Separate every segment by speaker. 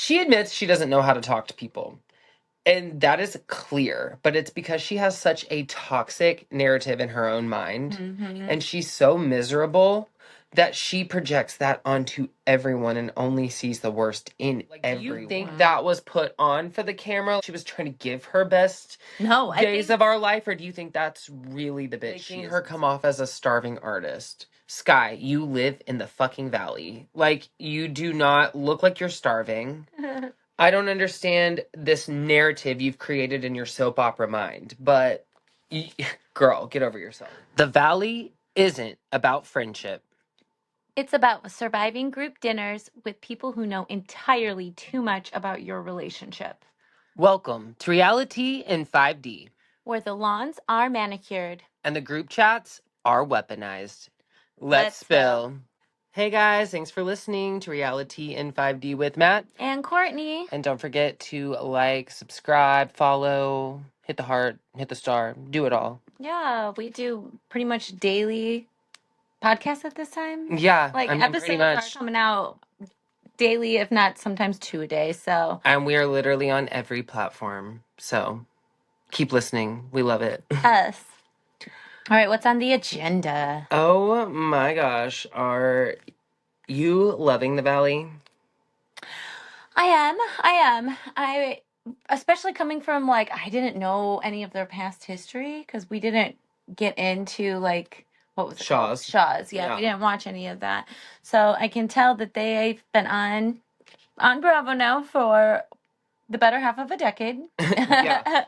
Speaker 1: She admits she doesn't know how to talk to people. And that is clear, but it's because she has such a toxic narrative in her own mind.
Speaker 2: Mm-hmm.
Speaker 1: And she's so miserable that she projects that onto everyone and only sees the worst in everyone. Do you think that was put on for the camera? She was trying to give her best days of our life, or do you think that's really the bitch she is? Making her come off as a starving artist. Sky, you live in the fucking valley. Like, you do not look like you're starving. I don't understand this narrative you've created in your soap opera mind, but girl, get over yourself. The Valley isn't about friendship.
Speaker 2: It's about surviving group dinners with people who know entirely too much about your relationship.
Speaker 1: Welcome to Reality in 5D,
Speaker 2: where the lawns are manicured
Speaker 1: and the group chats are weaponized. Let's spill. Hey guys, thanks for listening to Reality in 5D with Matt
Speaker 2: and Courtney.
Speaker 1: And don't forget to like, subscribe, follow, hit the heart, hit the star, do it all.
Speaker 2: Yeah, we do pretty much daily podcasts at this time.
Speaker 1: Yeah,
Speaker 2: like
Speaker 1: I mean,
Speaker 2: episodes
Speaker 1: pretty much
Speaker 2: are coming out daily, if not sometimes 2 a day. So,
Speaker 1: and we are literally on every platform. So keep listening. We love it.
Speaker 2: Us. All right, what's on the agenda?
Speaker 1: Oh my gosh, are you loving the Valley?
Speaker 2: I am. I especially coming from like I didn't know any of their past history because we didn't get into like what was it called? Shaw's. Yeah, we didn't watch any of that. So I can tell that they've been on Bravo now for the better half of a decade.
Speaker 1: Yeah.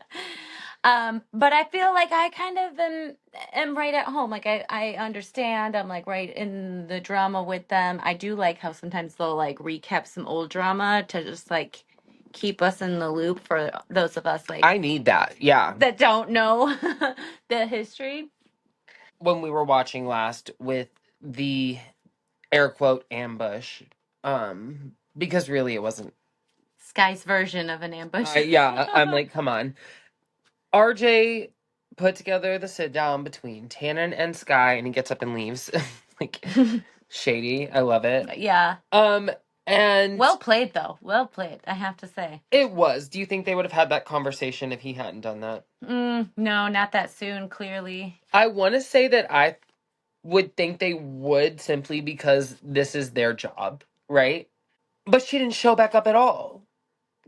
Speaker 2: But I feel like I kind of am right at home. Like I understand. I'm like right in the drama with them. I do like how sometimes they'll like recap some old drama to just like keep us in the loop for those of us like
Speaker 1: I need that. Yeah.
Speaker 2: that don't know the history.
Speaker 1: When we were watching last with the air quote ambush, because really it wasn't
Speaker 2: Sky's version of an ambush.
Speaker 1: yeah, I'm like, come on. RJ put together the sit down between Tannen and Sky, and he gets up and leaves. Like, shady. I love it.
Speaker 2: Yeah.
Speaker 1: And
Speaker 2: well played, though. Well played, I have to say.
Speaker 1: It was. Do you think they would have had that conversation if he hadn't done that?
Speaker 2: No, not that soon, clearly.
Speaker 1: I want to say that I would think they would simply because this is their job, right? But she didn't show back up at all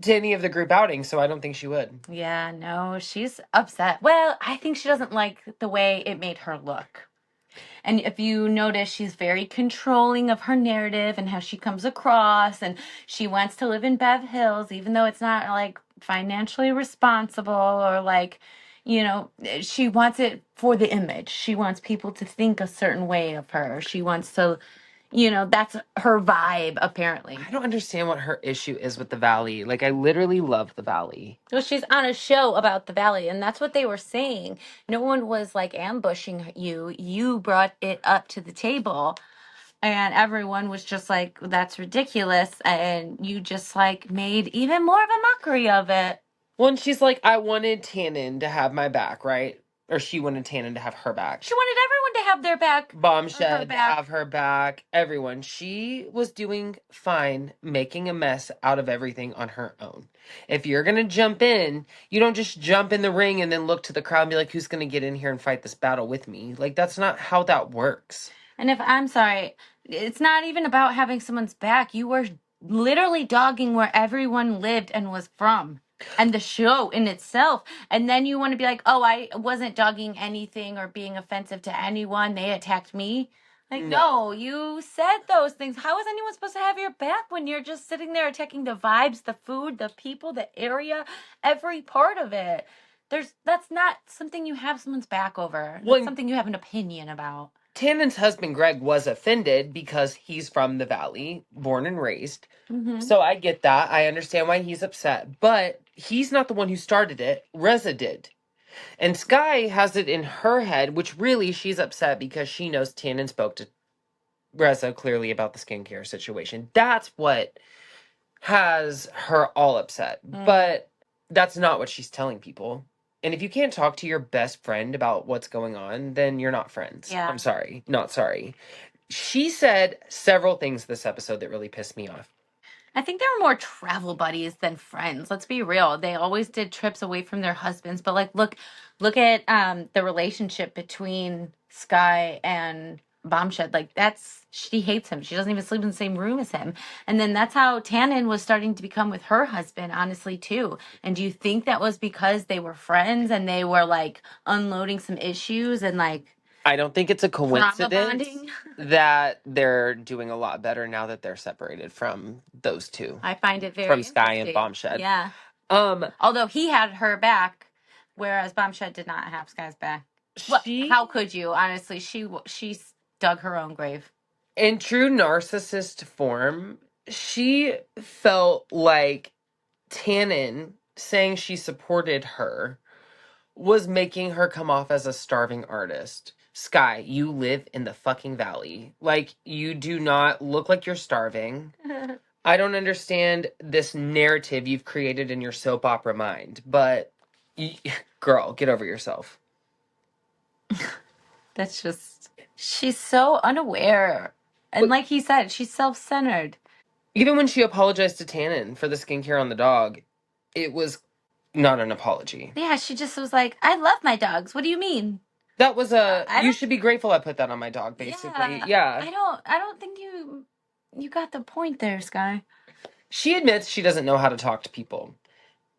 Speaker 1: to any of the group outings, so I don't think she would.
Speaker 2: Yeah, no, she's upset. Well, I think she doesn't like the way it made her look. And if you notice, she's very controlling of her narrative and how she comes across, and she wants to live in Bev Hills, even though it's not like financially responsible or like, you know, she wants it for the image. She wants people to think a certain way of her. She wants to, you know, that's her vibe, apparently.
Speaker 1: I don't understand what her issue is with the Valley. Like, I literally love the Valley.
Speaker 2: Well, she's on a show about the Valley, and that's what they were saying. No one was like ambushing you. You brought it up to the table, and everyone was just like, that's ridiculous. And you just like made even more of a mockery of it.
Speaker 1: Well, and she's like, I wanted Tannen to have my back, right? Or she wanted Tannen to have her back.
Speaker 2: She wanted everyone to have their back.
Speaker 1: Bamshad to have her back. Everyone. She was doing fine making a mess out of everything on her own. If you're going to jump in, you don't just jump in the ring and then look to the crowd and be like, who's going to get in here and fight this battle with me? Like, that's not how that works.
Speaker 2: And if I'm sorry, it's not even about having someone's back. You were literally dogging where everyone lived and was from. And the show in itself. And then you want to be like, oh, I wasn't dogging anything or being offensive to anyone. They attacked me. Like, no, you said those things. How is anyone supposed to have your back when you're just sitting there attacking the vibes, the food, the people, the area, every part of it? That's not something you have someone's back over. That's something you have an opinion about.
Speaker 1: Tannen's husband, Greg, was offended because he's from the Valley, born and raised. Mm-hmm. So I get that. I understand why he's upset. But he's not the one who started it. Reza did. And Sky has it in her head, which really she's upset because she knows Tannen spoke to Reza clearly about the skincare situation. That's what has her all upset. Mm. But that's not what she's telling people. And if you can't talk to your best friend about what's going on, then you're not friends. Yeah. I'm sorry. Not sorry. She said several things this episode that really pissed me off.
Speaker 2: I think they were more travel buddies than friends. Let's be real. They always did trips away from their husbands. But like, look at the relationship between Sky and Bamshad. Like, she hates him. She doesn't even sleep in the same room as him. And then that's how Tannen was starting to become with her husband, honestly, too. And do you think that was because they were friends and they were like unloading some issues and like
Speaker 1: I don't think it's a
Speaker 2: trauma
Speaker 1: coincidence
Speaker 2: bonding?
Speaker 1: that they're doing a lot better now that they're separated from those two,
Speaker 2: I find it
Speaker 1: from
Speaker 2: very
Speaker 1: Sky and
Speaker 2: interesting.
Speaker 1: Bombshed.
Speaker 2: Yeah.
Speaker 1: Um,
Speaker 2: Although he had her back, whereas Bamshad did not have Sky's back. Well, how could you? Honestly, she dug her own grave.
Speaker 1: in true narcissist form, she felt like Tannen saying she supported her was making her come off as a starving artist. Sky, you live in the fucking valley. Like, you do not look like you're starving. I don't understand this narrative you've created in your soap opera mind, but girl, get over yourself.
Speaker 2: That's just, she's so unaware. And like he said, she's self-centered.
Speaker 1: Even when she apologized to Tannen for the skincare on the dog, it was not an apology.
Speaker 2: Yeah, she just was like, I love my dogs. What do you mean?
Speaker 1: That was you should be grateful I put that on my dog, basically. Yeah.
Speaker 2: I don't think you got the point there, Sky.
Speaker 1: She admits she doesn't know how to talk to people.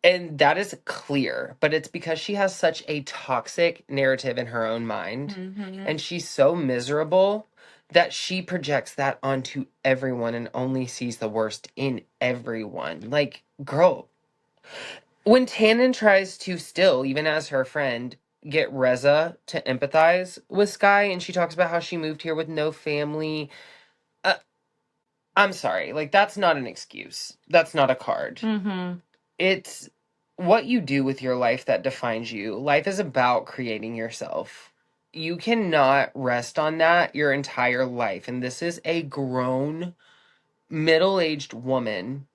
Speaker 1: And that is clear, but it's because she has such a toxic narrative in her own mind. Mm-hmm. And she's so miserable that she projects that onto everyone and only sees the worst in everyone. Like, girl, when Tannen tries to still, even as her friend, get Reza to empathize with Sky, and she talks about how she moved here with no family, I'm sorry, like, that's not an excuse. That's not a card. Mm-hmm. It's what you do with your life that defines you. Life is about creating yourself. You cannot rest on that your entire life. And this is a grown, middle-aged woman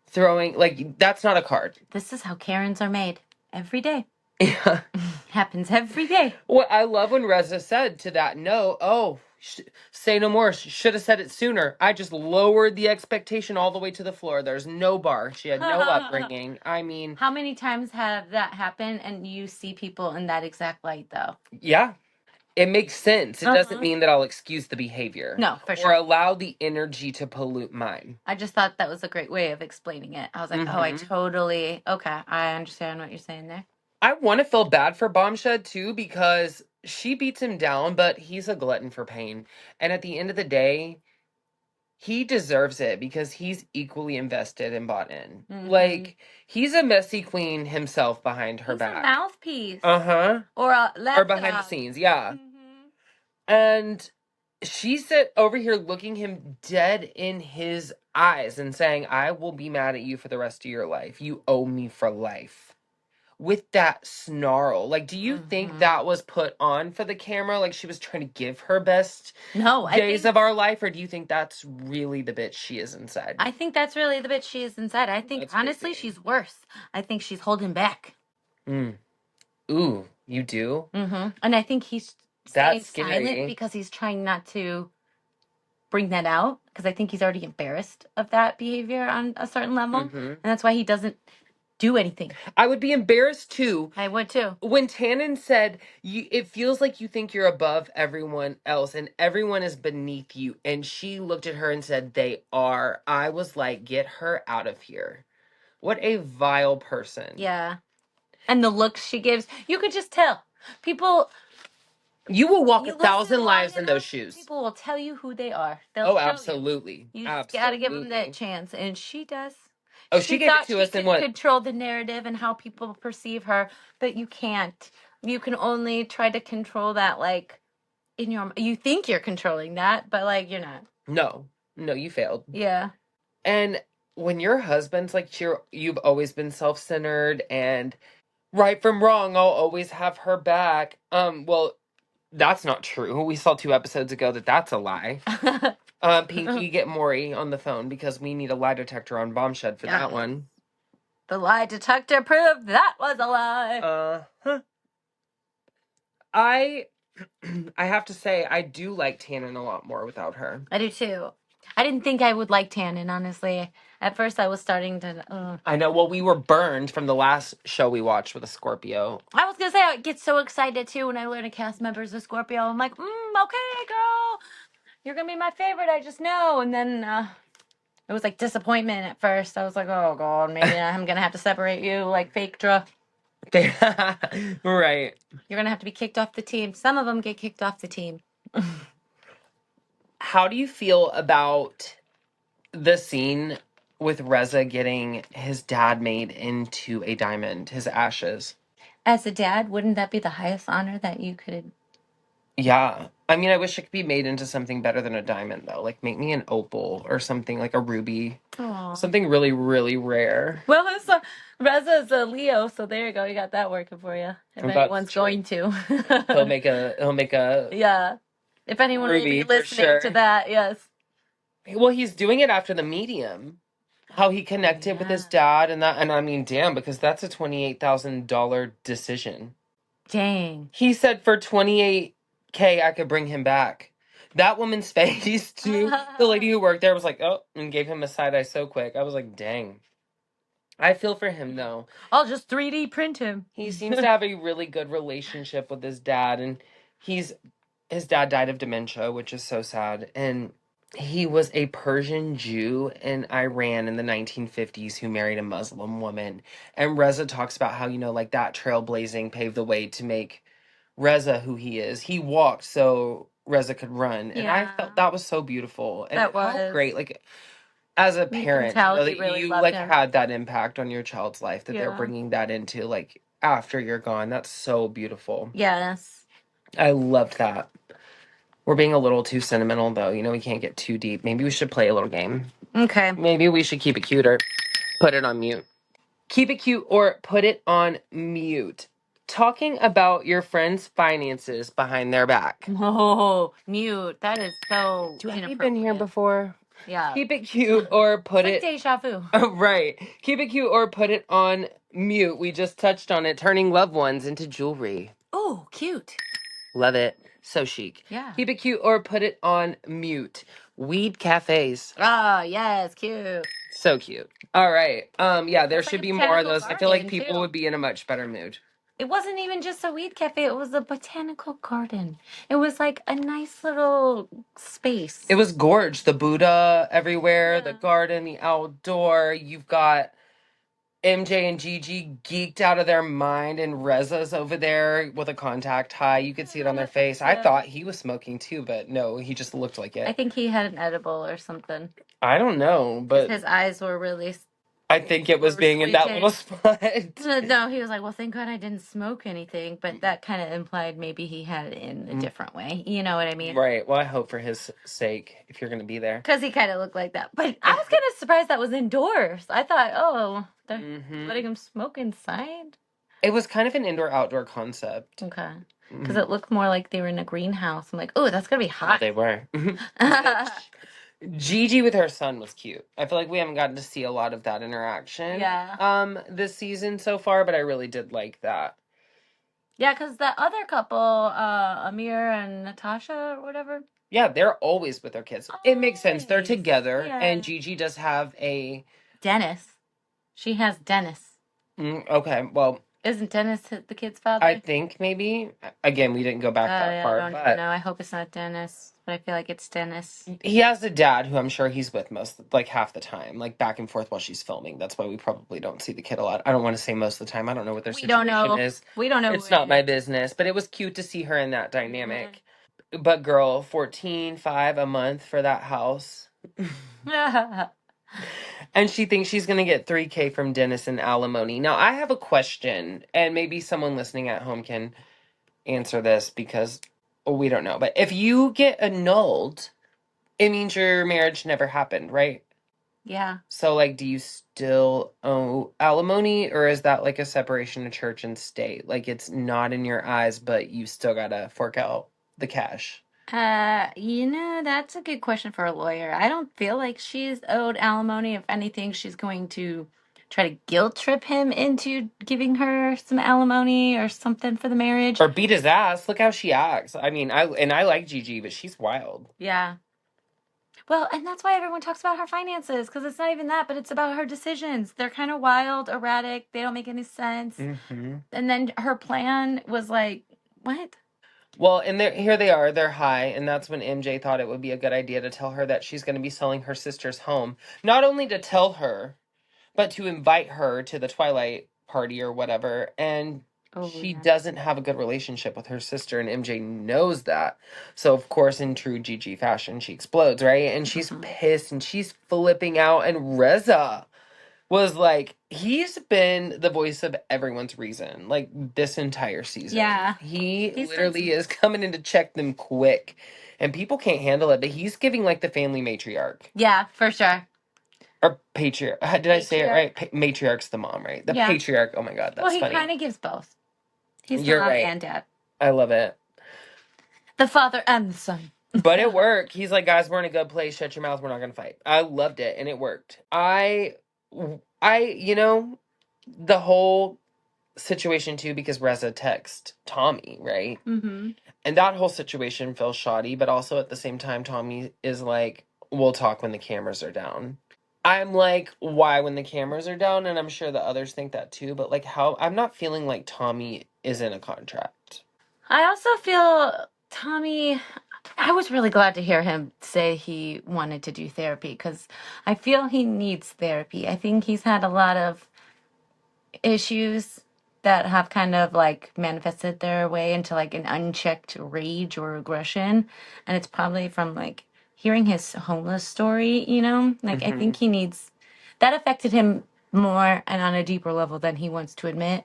Speaker 1: throwing, like, that's not a card.
Speaker 2: This is how Karens are made. Every day.
Speaker 1: Yeah.
Speaker 2: Happens every day.
Speaker 1: What I love when Reza said to that no, say no more. Should have said it sooner. I just lowered the expectation all the way to the floor. There's no bar. She had no upbringing. I mean,
Speaker 2: how many times have that happened and you see people in that exact light, though?
Speaker 1: Yeah. It makes sense. It doesn't mean that I'll excuse the behavior.
Speaker 2: No, for sure.
Speaker 1: Or allow the energy to pollute mine.
Speaker 2: I just thought that was a great way of explaining it. I was like, okay, I understand what you're saying there.
Speaker 1: I want to feel bad for Bamshad too, because she beats him down, but he's a glutton for pain. And at the end of the day, he deserves it because he's equally invested and bought in. Mm-hmm. Like, he's a messy queen himself behind her back.
Speaker 2: He's a mouthpiece.
Speaker 1: Uh-huh.
Speaker 2: Or
Speaker 1: behind the scenes, yeah. Mm-hmm. And she sat over here looking him dead in his eyes and saying, I will be mad at you for the rest of your life. You owe me for life. With that snarl. Like, do you think that was put on for the camera? Like, she was trying to give her best days of our life? Or do you think that's really the bitch she is inside?
Speaker 2: I think that's really the bitch she is inside. I think, honestly, she's worse. I think she's holding back.
Speaker 1: Ooh, you do?
Speaker 2: Mm-hmm. And I think he's staying silent because he's trying not to bring that out. Because I think he's already embarrassed of that behavior on a certain level. Mm-hmm. And that's why he doesn't do anything.
Speaker 1: I would be embarrassed too.
Speaker 2: I would too.
Speaker 1: When Tannen said, it feels like you think you're above everyone else and everyone is beneath you. And she looked at her and said, they are. I was like, get her out of here. What a vile person.
Speaker 2: Yeah. And the looks she gives, you could just tell. People...
Speaker 1: You will walk 1,000 lives in those shoes.
Speaker 2: People will tell you who they are. They'll
Speaker 1: absolutely.
Speaker 2: You just gotta give them that chance. And she does.
Speaker 1: Oh, she gave it to us in what?
Speaker 2: Control the narrative and how people perceive her, but you can't. You can only try to control that, like, in your... You think you're controlling that, but, like, you're not.
Speaker 1: No, you failed.
Speaker 2: Yeah.
Speaker 1: And when your husband's like, you've always been self-centered and right from wrong, I'll always have her back. Well, that's not true. We saw 2 episodes ago that's a lie. Pinky, get Maury on the phone because we need a lie detector on Bamshad for that one.
Speaker 2: The lie detector proved that was a lie.
Speaker 1: I have to say, I do like Tannen a lot more without her.
Speaker 2: I do too. I didn't think I would like Tannen, honestly. At first, I was starting to.
Speaker 1: I know. Well, we were burned from the last show we watched with a Scorpio.
Speaker 2: I was gonna say I get so excited too when I learn a cast member's a Scorpio. I'm like, okay, girl, you're gonna be my favorite. I just know. And then it was like disappointment at first. I was like, oh god, maybe I'm gonna have to separate you like fake Dra.
Speaker 1: Right.
Speaker 2: You're gonna have to be kicked off the team. Some of them get kicked off the team.
Speaker 1: How do you feel about the scene with Reza getting his dad made into a diamond, his ashes?
Speaker 2: As a dad, wouldn't that be the highest honor that you could?
Speaker 1: Yeah. I mean, I wish it could be made into something better than a diamond, though. Like, make me an opal or something, like a ruby.
Speaker 2: Aww.
Speaker 1: Something really, really rare.
Speaker 2: Well, Reza's a Leo, so there you go. You got that working for you. If anyone's going to.
Speaker 1: He'll make a
Speaker 2: Yeah. If anyone will be listening to that, yes.
Speaker 1: Well, he's doing it after the medium. How he connected with his dad and I mean, damn, because that's a $28,000 decision.
Speaker 2: Dang.
Speaker 1: He said for $28K I could bring him back. That woman's face too. The lady who worked there was like, oh, and gave him a side eye so quick. I was like, dang. I feel for him though.
Speaker 2: I'll just 3D print him.
Speaker 1: He seems to have a really good relationship with his dad, and his dad died of dementia, which is so sad. And he was a Persian Jew in Iran in the 1950s who married a Muslim woman. And Reza talks about how, like that trailblazing paved the way to make Reza who he is. He walked so Reza could run. And I felt that was so beautiful. And
Speaker 2: that was
Speaker 1: how great. Like, as a parent, that
Speaker 2: really
Speaker 1: you
Speaker 2: like him.
Speaker 1: had that impact on your child's life, that they're bringing that into like after you're gone. That's so beautiful.
Speaker 2: Yes.
Speaker 1: I loved that. We're being a little too sentimental, though. We can't get too deep. Maybe we should play a little game.
Speaker 2: Okay.
Speaker 1: Maybe we should keep it cute or put it on mute. Keep it cute or put it on mute. Talking about your friend's finances behind their back.
Speaker 2: Oh, mute. That is so
Speaker 1: Have you been here before?
Speaker 2: Yeah.
Speaker 1: Keep it cute or put
Speaker 2: it's like deja vu.
Speaker 1: Right. Keep it cute or put it on mute. We just touched on it. Turning loved ones into jewelry.
Speaker 2: Oh, cute.
Speaker 1: Love it. So chic.
Speaker 2: Yeah.
Speaker 1: Keep it cute or put it on mute. Weed cafes.
Speaker 2: Oh, yes, cute.
Speaker 1: So cute. All right. Yeah, there
Speaker 2: It's
Speaker 1: should
Speaker 2: like
Speaker 1: be
Speaker 2: a
Speaker 1: more of those.
Speaker 2: botanical
Speaker 1: I feel like
Speaker 2: garden,
Speaker 1: people
Speaker 2: too.
Speaker 1: would be in a much better mood.
Speaker 2: It wasn't even just a weed cafe. It was a botanical garden. It was like a nice little space.
Speaker 1: It was gorge. The Buddha everywhere, the garden, the outdoor. You've got MJ and Gigi geeked out of their mind, and Reza's over there with a contact high. You could see it on their face. I thought he was smoking too, but no, he just looked like it.
Speaker 2: I think he had an edible or something.
Speaker 1: I don't know, but
Speaker 2: his eyes were really...
Speaker 1: I think it was being in that little spot.
Speaker 2: No, he was like, well, thank God I didn't smoke anything. But that kind of implied maybe he had it in a different way. You know what I mean?
Speaker 1: Right. Well, I hope for his sake, if you're going to be there.
Speaker 2: Because he kind of looked like that. But I was kind of surprised that was indoors. I thought, oh, they're letting him smoke inside?
Speaker 1: It was kind of an indoor-outdoor concept.
Speaker 2: Okay. Because it looked more like they were in a greenhouse. I'm like, oh, that's going to be hot.
Speaker 1: Well, they were. Gigi with her son was cute. I feel like we haven't gotten to see a lot of that interaction.
Speaker 2: Yeah.
Speaker 1: This season so far, but I really did like that.
Speaker 2: Yeah, because the other couple, Amir and Natasha or whatever.
Speaker 1: Yeah, they're always with their kids. It makes sense. They're together, and Gigi does have a...
Speaker 2: Dennis. She has Dennis.
Speaker 1: Okay, well...
Speaker 2: Isn't Dennis the kid's father?
Speaker 1: I think maybe. Again, we didn't go back that far.
Speaker 2: I don't know. I hope it's not Dennis, but I feel like it's Dennis.
Speaker 1: He has a dad who I'm sure he's with half the time, like back and forth while she's filming. That's why we probably don't see the kid a lot. I don't want to say most of the time. I don't know what their situation is.
Speaker 2: We don't know.
Speaker 1: It's not my business, but it was cute to see her in that dynamic. But girl, 14.5 a month for that house. And she thinks she's going to get $3K from Dennis in alimony. Now, I have a question, and maybe someone listening at home can answer this because we don't know. But if you get annulled, it means your marriage never happened, right?
Speaker 2: Yeah.
Speaker 1: So, like, do you still owe alimony, or is that like a separation of church and state? Like, it's not in your eyes, but you still got to fork out the cash.
Speaker 2: That's a good question for a lawyer. I don't feel like she's owed alimony. If anything, she's going to try to guilt trip him into giving her some alimony or something for the marriage.
Speaker 1: Or beat his ass. Look how she acts. I mean, I like Gigi, but she's wild.
Speaker 2: Yeah. Well, and that's why everyone talks about her finances, because it's not even that, but it's about her decisions. They're kind of wild, erratic. They don't make any sense.
Speaker 1: Mm-hmm.
Speaker 2: And then her plan was like, what?
Speaker 1: Well, and here they are, they're high, and that's when MJ thought it would be a good idea to tell her that she's going to be selling her sister's home. Not only to tell her, but to invite her to the Twilight party or whatever. And she doesn't have a good relationship with her sister, and MJ knows that. So, of course, in true Gigi fashion, she explodes, right? And she's pissed, and she's flipping out, and Reza was like, he's been the voice of everyone's reason, like, this entire season.
Speaker 2: Yeah.
Speaker 1: He literally is coming in to check them quick, and people can't handle it, but he's giving, like, the family matriarch.
Speaker 2: Yeah, for sure.
Speaker 1: Or patriarch. Did I say it right? Matriarch's the mom, right? The patriarch. Oh my god, that's funny.
Speaker 2: Well, he kind of gives both. He's
Speaker 1: You're
Speaker 2: the mom
Speaker 1: right.
Speaker 2: and dad.
Speaker 1: I love it.
Speaker 2: The father and the son.
Speaker 1: But it worked. He's like, guys, we're in a good place. Shut your mouth. We're not going to fight. I loved it, and it worked. You know, the whole situation, too, because Reza texted Tommy, right?
Speaker 2: Mm-hmm.
Speaker 1: And that whole situation feels shoddy, but also at the same time, Tommy is like, we'll talk when the cameras are down. I'm like, why when the cameras are down? And I'm sure the others think that too. But like, how? I'm not feeling like Tommy is in a contract.
Speaker 2: I also feel Tommy, I was really glad to hear him say he wanted to do therapy, because I feel he needs therapy. I think he's had a lot of issues that have kind of like manifested their way into like an unchecked rage or aggression. And it's probably from like hearing his homeless story, you know? Like, I think he needs that affected him more and on a deeper level than he wants to admit.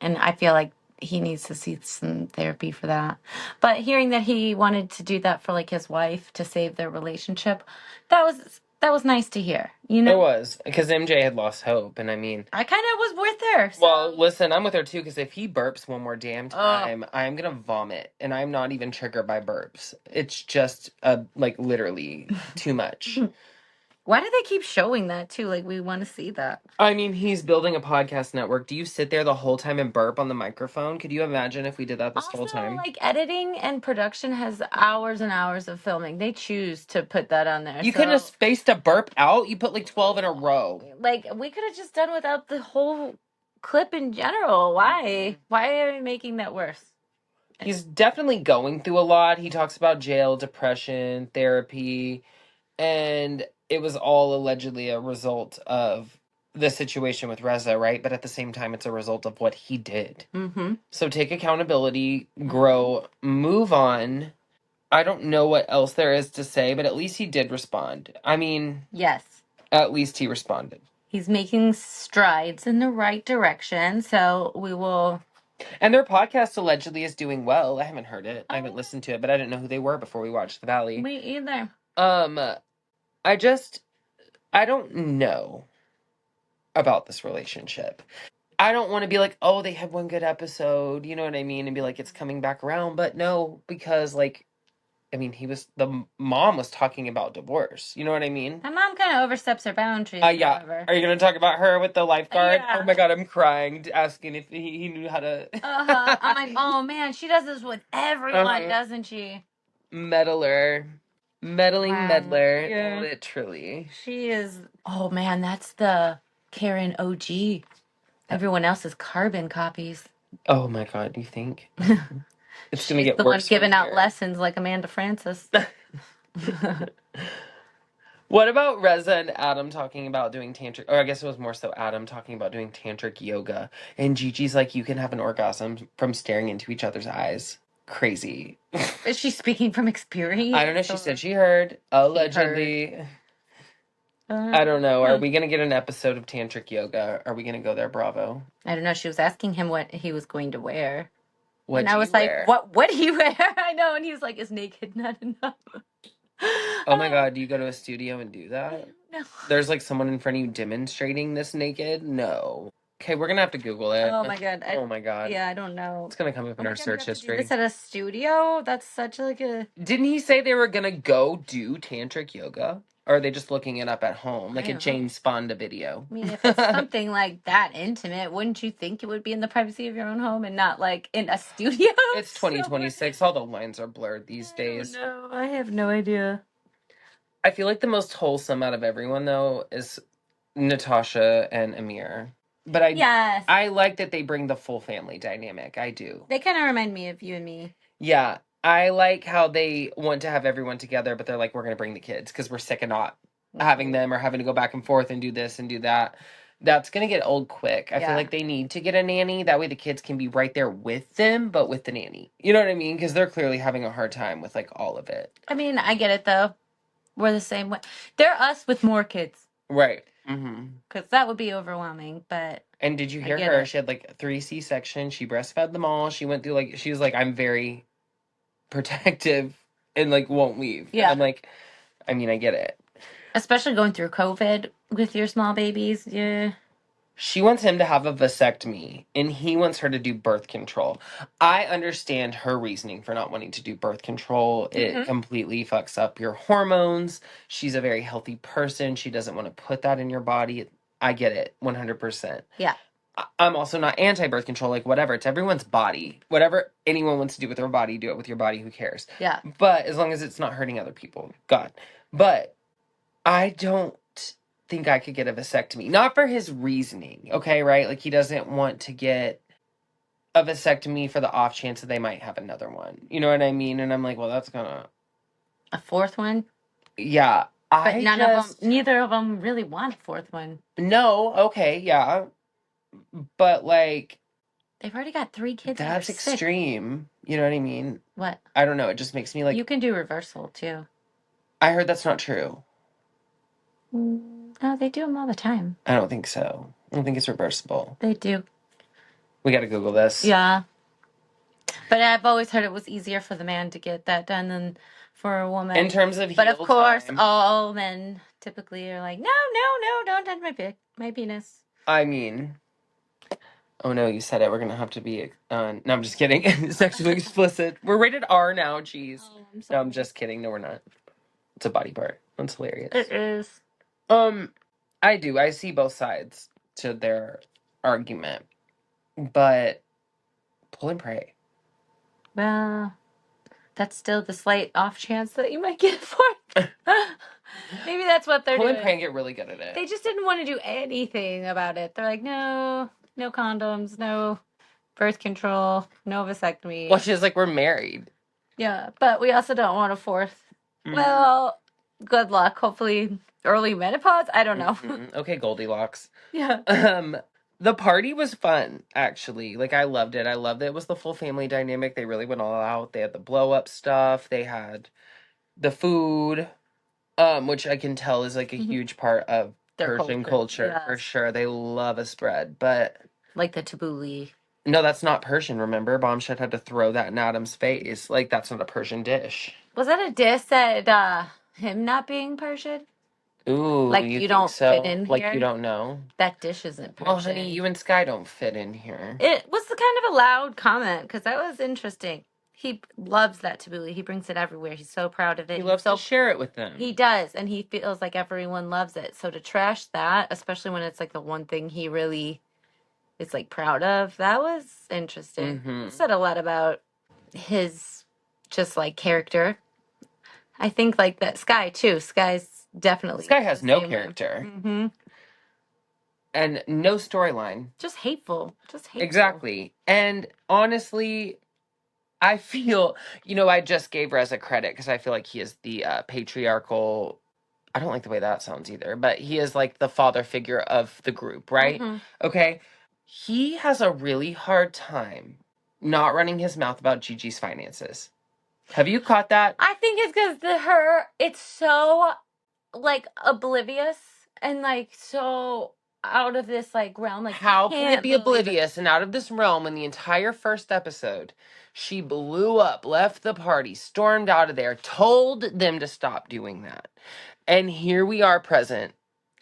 Speaker 2: And I feel like he needs to see some therapy for that. But hearing that he wanted to do that for like his wife to save their relationship, that was nice to hear, you know?
Speaker 1: It was, because MJ had lost hope, and I mean,
Speaker 2: I kind of was with her. So.
Speaker 1: well, listen, I'm with her too, because if he burps one more damn time, I'm gonna vomit, and I'm not even triggered by burps. It's just, like, literally too much.
Speaker 2: Why do they keep showing that too? Like, we want to see that.
Speaker 1: I mean, he's building a podcast network. Do you sit there the whole time and burp on the microphone? Could you imagine if we did that this whole time?
Speaker 2: Like, editing and production has hours and hours of filming. They choose to put that on there.
Speaker 1: You couldn't have spaced a burp out? You put like 12 in a row.
Speaker 2: Like, we could have just done without the whole clip in general. Why? Why are we making that worse?
Speaker 1: He's definitely going through a lot. He talks about jail, depression, therapy, and it was all allegedly a result of the situation with Reza, right? But at the same time, it's a result of what he did.
Speaker 2: Mm-hmm.
Speaker 1: So take accountability, grow, move on. I don't know what else there is to say, but at least he did respond. I mean...
Speaker 2: Yes.
Speaker 1: At least he responded.
Speaker 2: He's making strides in the right direction, so we will...
Speaker 1: And their podcast allegedly is doing well. I haven't heard it. I haven't listened to it, but I didn't know who they were before we watched The Valley.
Speaker 2: Me either.
Speaker 1: I don't know about this relationship. I don't want to be like, oh, they had one good episode, you know what I mean? And be like, it's coming back around. But no, because like, I mean, the mom was talking about divorce. You know what I mean?
Speaker 2: My mom kind of oversteps her boundaries.
Speaker 1: Yeah.
Speaker 2: However.
Speaker 1: Are you going to talk about her with the lifeguard?
Speaker 2: Yeah.
Speaker 1: Oh my God, I'm crying, asking if he knew how to.
Speaker 2: I'm like, oh man, she does this with everyone, doesn't she?
Speaker 1: Meddling meddler. Yeah. Literally.
Speaker 2: She is. Oh man, that's the Karen OG. Everyone else is carbon copies.
Speaker 1: Oh my God, do you think? It's going to get worse.
Speaker 2: She's the one giving out lessons like Amanda Francis.
Speaker 1: What about Reza and Adam talking about doing tantric, or I guess it was more so Adam talking about doing tantric yoga, and Gigi's like, you can have an orgasm from staring into each other's eyes. Crazy.
Speaker 2: Is she speaking from experience?
Speaker 1: I don't know. She said she heard. Allegedly. I don't know. Are we going to get an episode of tantric yoga? Are we going to go there, Bravo?
Speaker 2: I don't know. She was asking him what he was going to wear.
Speaker 1: And
Speaker 2: I was like, what would he wear? I know. And he was like, is naked not enough?
Speaker 1: Oh my God, do you go to a studio and do that?
Speaker 2: No.
Speaker 1: There's like someone in front of you demonstrating this naked? No. Okay, we're gonna have to Google it.
Speaker 2: Oh my God.
Speaker 1: Oh my God.
Speaker 2: Yeah, I don't know.
Speaker 1: It's gonna come up in our search history.
Speaker 2: This at a studio? That's such like a...
Speaker 1: Didn't he say they were gonna go do tantric yoga? Or are they just looking it up at home? Like a James Fonda video?
Speaker 2: I mean, if it's something like that intimate, wouldn't you think it would be in the privacy of your own home and not like in a studio?
Speaker 1: It's 2026. All the lines are blurred these days.
Speaker 2: No, I have no idea.
Speaker 1: I feel like the most wholesome out of everyone, though, is Natasha and Amir. But I like that they bring the full family dynamic. I do.
Speaker 2: They kind of remind me of you and me.
Speaker 1: Yeah. I like how they want to have everyone together, but they're like, we're going to bring the kids because we're sick of not having them or having to go back and forth and do this and do that. That's going to get old quick. I feel like they need to get a nanny. That way the kids can be right there with them, but with the nanny. You know what I mean? Because they're clearly having a hard time with, like, all of it.
Speaker 2: I mean, I get it, though. We're the same way. They're us with more kids.
Speaker 1: Right. Mm-hmm.
Speaker 2: Because that would be overwhelming, but...
Speaker 1: And did you hear her? She had, like, 3 C-sections. She breastfed them all. She went through, like... She was like, I'm very protective and, like, won't leave. Yeah. And I'm like, I mean, I get it.
Speaker 2: Especially going through COVID with your small babies, yeah.
Speaker 1: She wants him to have a vasectomy, and he wants her to do birth control. I understand her reasoning for not wanting to do birth control. It completely fucks up your hormones. She's a very healthy person. She doesn't want to put that in your body. I get it, 100%. Yeah. I'm also not anti-birth control, like, whatever. It's everyone's body. Whatever anyone wants to do with their body, do it with your body. Who cares? Yeah. But as long as it's not hurting other people. God. But I don't think I could get a vasectomy. Not for his reasoning, okay, right? Like, he doesn't want to get a vasectomy for the off chance that they might have another one. You know what I mean? And I'm like, well, that's gonna...
Speaker 2: A fourth one?
Speaker 1: Yeah.
Speaker 2: But neither of them really want a fourth one.
Speaker 1: No, okay, yeah. But, like...
Speaker 2: They've already got 3 kids.
Speaker 1: That's extreme. You know what I mean?
Speaker 2: What?
Speaker 1: I don't know. It just makes me like...
Speaker 2: You can do reversal, too.
Speaker 1: I heard that's not true.
Speaker 2: No, they do them all the time.
Speaker 1: I don't think so. I don't think it's reversible.
Speaker 2: They do.
Speaker 1: We gotta Google this.
Speaker 2: Yeah. But I've always heard it was easier for the man to get that done than for a woman.
Speaker 1: In terms of
Speaker 2: But of course, all men typically are like, no, don't touch my penis.
Speaker 1: I mean... Oh no, you said it. We're gonna have to be... no, I'm just kidding. Sexually explicit. We're rated R now, jeez. Oh, I'm sorry. No, I'm just kidding. No, we're not. It's a body part. That's hilarious.
Speaker 2: It is.
Speaker 1: I do. I see both sides to their argument. But pull and pray.
Speaker 2: Well, that's still the slight off chance that you might get for it. Maybe that's what they're doing.
Speaker 1: Pull and pray and get really good at it.
Speaker 2: They just didn't want to do anything about it. They're like, no condoms, no birth control, no vasectomy.
Speaker 1: Well, she's like, we're married.
Speaker 2: Yeah, but we also don't want a fourth. Well, good luck. Hopefully early menopause. I don't know.
Speaker 1: Okay, Goldilocks. Yeah. The party was fun, actually. Like, I loved it. I loved it. It was the full family dynamic. They really went all out. They had the blow-up stuff. They had the food, which I can tell is, like, a huge part of their Persian culture. Yes. For sure. They love a spread, but...
Speaker 2: Like the tabbouleh.
Speaker 1: No, that's not Persian, remember? Bamshad had to throw that in Adam's face. Like, that's not a Persian dish.
Speaker 2: Was that a diss at him not being Persian?
Speaker 1: Ooh,
Speaker 2: like you don't fit in here?
Speaker 1: Like you don't know?
Speaker 2: That dish isn't Persian.
Speaker 1: Well, honey, you and Sky don't fit in here.
Speaker 2: It was the kind of a loud comment, because that was interesting. He loves that tabbouleh. He brings it everywhere. He's so proud of it.
Speaker 1: He loves to share it with them.
Speaker 2: He does, and he feels like everyone loves it. So to trash that, especially when it's like the one thing he really is like proud of, that was interesting. It said a lot about his just like character. I think like that Sky too. Sky has
Speaker 1: no character. And no storyline.
Speaker 2: Just hateful.
Speaker 1: Exactly. And honestly, I feel, I just gave Reza credit because I feel like he is the patriarchal... I don't like the way that sounds either, but he is like the father figure of the group, right? Okay. He has a really hard time not running his mouth about Gigi's finances. Have you caught that?
Speaker 2: I think it's because it's so, like, oblivious and, like, so out of this, like, realm. Like,
Speaker 1: how can it be oblivious and out of this realm when the entire first episode, she blew up, left the party, stormed out of there, told them to stop doing that. And here we are present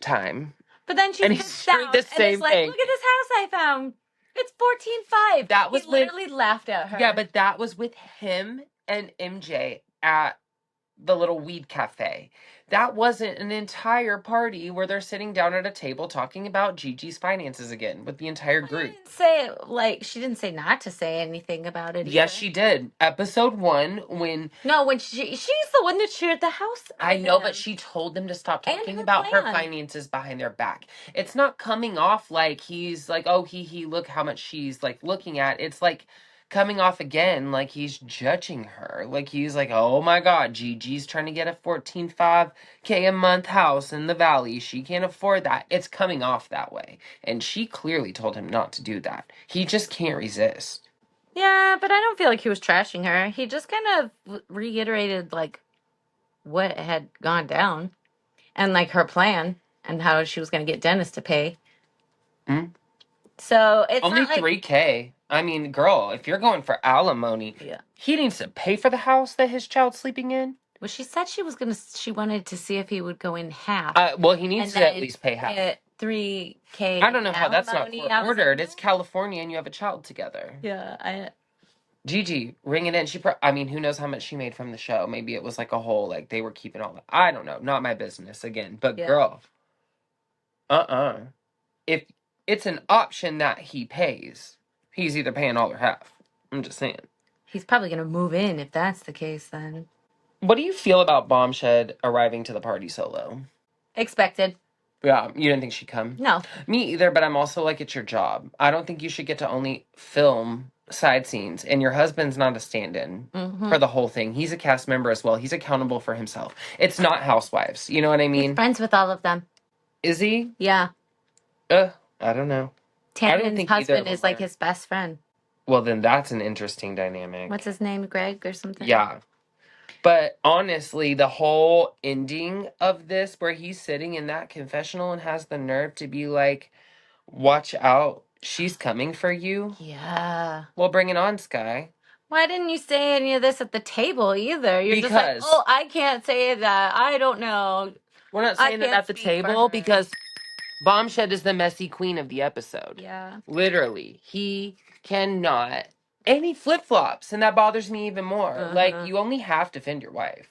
Speaker 1: time.
Speaker 2: But then she's pissed out the same and thing. Look at this house I found. It's 14.5.
Speaker 1: That was
Speaker 2: literally laughed at her.
Speaker 1: Yeah, but that was with him and MJ at the little weed cafe. That wasn't an entire party where they're sitting down at a table talking about Gigi's finances again with the entire group.
Speaker 2: She didn't say not to say anything about it.
Speaker 1: Yes,
Speaker 2: either.
Speaker 1: she did. Episode 1, when
Speaker 2: she's the one that shared the house.
Speaker 1: I know, but she told them to stop talking about her finances behind their back. It's not coming off like he's like, oh, he, look how much she's like looking at. It's like coming off again like he's judging her. Like he's like, oh my God, Gigi's trying to get a 14.5K a month house in the valley. She can't afford that. It's coming off that way. And she clearly told him not to do that. He just can't resist.
Speaker 2: Yeah, but I don't feel like he was trashing her. He just kind of reiterated like what had gone down and like her plan and how she was going to get Dennis to pay.
Speaker 1: Mm.
Speaker 2: So it's
Speaker 1: only
Speaker 2: not like,
Speaker 1: $3K. I mean, girl, if you're going for alimony, he needs to pay for the house that his child's sleeping in.
Speaker 2: Well, she said she wanted to see if he would go in half.
Speaker 1: Well, he needs to at least pay half.
Speaker 2: At $3K.
Speaker 1: I don't know how that's not court ordered. It's California and you have a child together.
Speaker 2: Yeah,
Speaker 1: Gigi, ring it in. I mean, who knows how much she made from the show? Maybe it was like a whole, like they were keeping all that. I don't know. Not my business again. But girl, if it's an option that he pays, he's either paying all or half. I'm just saying.
Speaker 2: He's probably going to move in if that's the case then.
Speaker 1: What do you feel about Bamshad arriving to the party solo?
Speaker 2: Expected.
Speaker 1: Yeah, you didn't think she'd come?
Speaker 2: No.
Speaker 1: Me either, but I'm also like, it's your job. I don't think you should get to only film side scenes, and your husband's not a stand-in for the whole thing. He's a cast member as well. He's accountable for himself. It's not Housewives. You know what I mean?
Speaker 2: He's friends with all of them.
Speaker 1: Is he?
Speaker 2: Yeah.
Speaker 1: I don't know.
Speaker 2: Tammy's husband is like his best friend.
Speaker 1: Well, then that's an interesting dynamic.
Speaker 2: What's his name? Greg or something?
Speaker 1: Yeah. But honestly, the whole ending of this, where he's sitting in that confessional and has the nerve to be like, watch out, she's coming for you.
Speaker 2: Yeah.
Speaker 1: Well, bring it on, Sky.
Speaker 2: Why didn't you say any of this at the table either? You're just like, oh, I can't say that. I don't know.
Speaker 1: We're not saying that at the table because Bamshad is the messy queen of the episode.
Speaker 2: Yeah.
Speaker 1: Literally. He cannot. And he flip-flops, and that bothers me even more. Like, you only half defend your wife.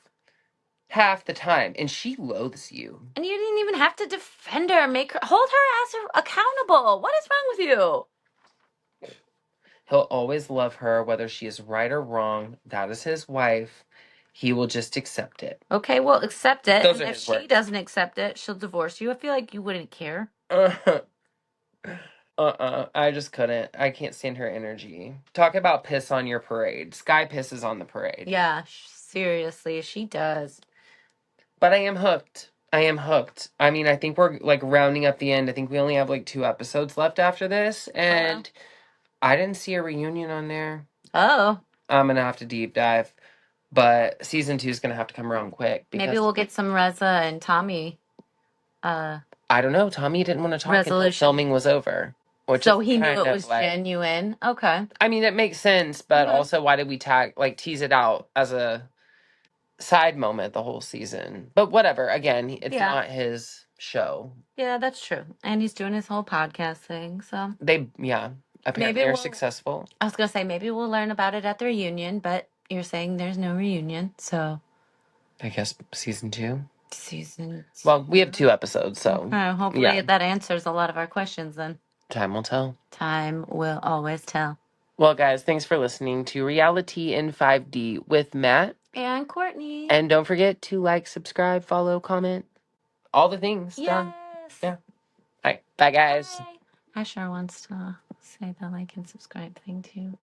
Speaker 1: Half the time. And she loathes you.
Speaker 2: And you didn't even have to defend her. Hold her ass accountable. What is wrong with you?
Speaker 1: He'll always love her, whether she is right or wrong. That is his wife. He will just accept it.
Speaker 2: Okay, well, accept it.
Speaker 1: Those
Speaker 2: and if she doesn't accept it, she'll divorce you. I feel like you wouldn't care.
Speaker 1: I just couldn't. I can't stand her energy. Talk about piss on your parade. Sky pisses on the parade.
Speaker 2: Yeah, seriously, she does.
Speaker 1: But I am hooked. I mean, I think we're like rounding up the end. I think we only have like 2 episodes left after this. And I didn't see a reunion on there.
Speaker 2: Oh.
Speaker 1: I'm going to have to deep dive. But season 2 is going to have to come around quick.
Speaker 2: Maybe we'll get some Reza and Tommy.
Speaker 1: I don't know. Tommy didn't want to talk until filming was over.
Speaker 2: So he knew it was genuine. Okay.
Speaker 1: I mean, it makes sense, but also why did we tease it out as a side moment the whole season? But whatever. Again, it's not his show.
Speaker 2: Yeah, that's true. And he's doing his whole podcast thing, so.
Speaker 1: Apparently they're successful.
Speaker 2: I was going to say, maybe we'll learn about it at the reunion, but you're saying there's no reunion, so.
Speaker 1: I guess season 2? Well, we have 2 episodes, so.
Speaker 2: Hopefully that answers a lot of our questions then.
Speaker 1: Time will tell.
Speaker 2: Time will always tell.
Speaker 1: Well, guys, thanks for listening to Reality in 5D with Matt.
Speaker 2: And Courtney.
Speaker 1: And don't forget to like, subscribe, follow, comment. All the things.
Speaker 2: Yes.
Speaker 1: Done. Yeah. All right. Bye, guys.
Speaker 2: Bye. Asher wants to say the like and subscribe thing too.